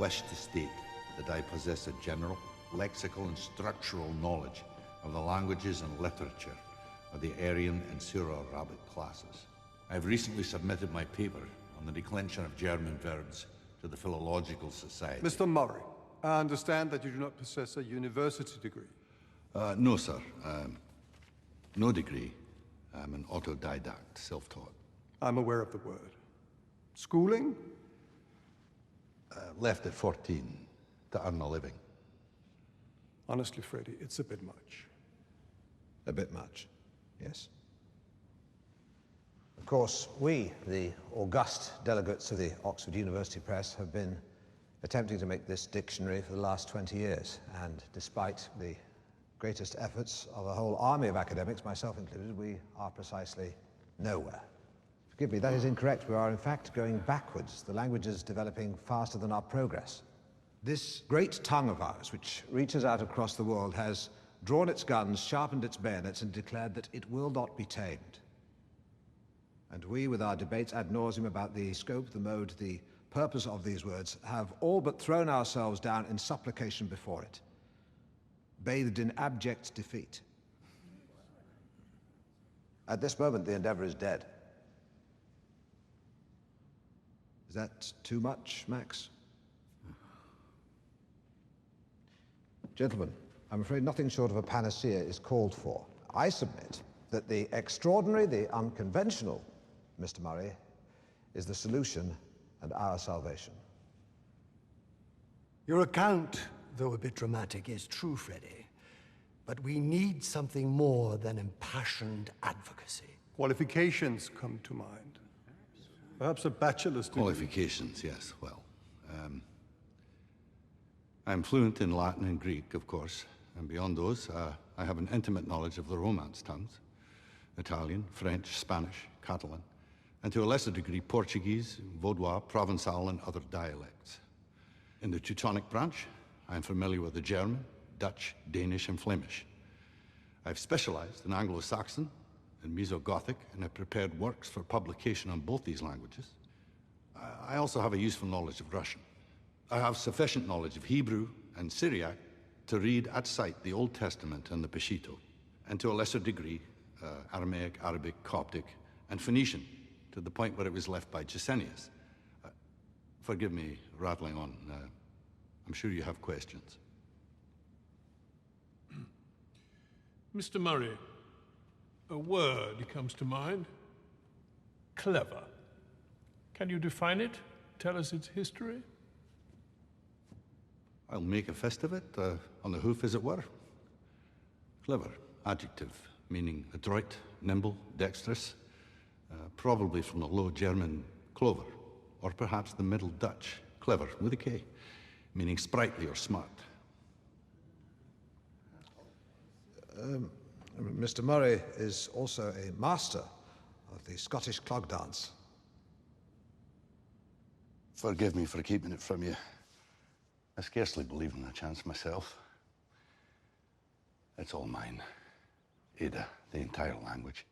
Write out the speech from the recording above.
wish to state that I possess a general, lexical and structural knowledge of the languages and literature of the Aryan and Syro-Arabic classes. I have recently submitted my paper on the declension of German verbs to the Philological Society. Mr. Murray, I understand that you do not possess a university degree. No, sir. No degree. I'm an autodidact, self-taught. I'm aware of the word. Schooling? Left at 14 to earn a living. Honestly, Freddie, it's a bit much. A bit much, yes. Of course, we, the august delegates of the Oxford University Press, have been attempting to make this dictionary for the last 20 years, and despite the greatest efforts of a whole army of academics, myself included, we are precisely nowhere. Forgive me, that is incorrect. We are in fact going backwards. The language is developing faster than our progress. This great tongue of ours, which reaches out across the world, has drawn its guns, sharpened its bayonets, and declared that it will not be tamed. And we, with our debates ad nauseum about the scope, the mode, the purpose of these words, have all but thrown ourselves down in supplication before it, bathed in abject defeat. At this moment, the endeavor is dead. Is that too much, Max? Gentlemen, I'm afraid nothing short of a panacea is called for. I submit that the extraordinary, the unconventional, Mr. Murray, is the solution and our salvation. Your account, though a bit dramatic, is true, Freddie. But we need something more than impassioned advocacy. Qualifications come to mind. Perhaps a bachelor's degree. Qualifications, yes, well. I'm fluent in Latin and Greek, of course, and beyond those, I have an intimate knowledge of the Romance tongues, Italian, French, Spanish, Catalan, and to a lesser degree, Portuguese, Vaudois, Provençal, and other dialects. In the Teutonic branch, I'm familiar with the German, Dutch, Danish, and Flemish. I've specialized in Anglo-Saxon and Meso-Gothic, and have prepared works for publication on both these languages. I also have a useful knowledge of Russian. I have sufficient knowledge of Hebrew and Syriac to read at sight the Old Testament and the Peshitta, and to a lesser degree, Aramaic, Arabic, Coptic, and Phoenician, to the point where it was left by Gesenius. Forgive me rattling on. I'm sure you have questions. Mr. Murray, a word comes to mind. Clever. Can you define it? Tell us its history? I'll make a fist of it, on the hoof as it were. Clever, adjective, meaning adroit, nimble, dexterous, probably from the Low German clover, or perhaps the Middle Dutch clever, with a K, meaning sprightly or smart. Mr. Murray is also a master of the Scottish clog dance. Forgive me for keeping it from you. I scarcely believe in the chance myself. It's all mine. Ada, the entire language.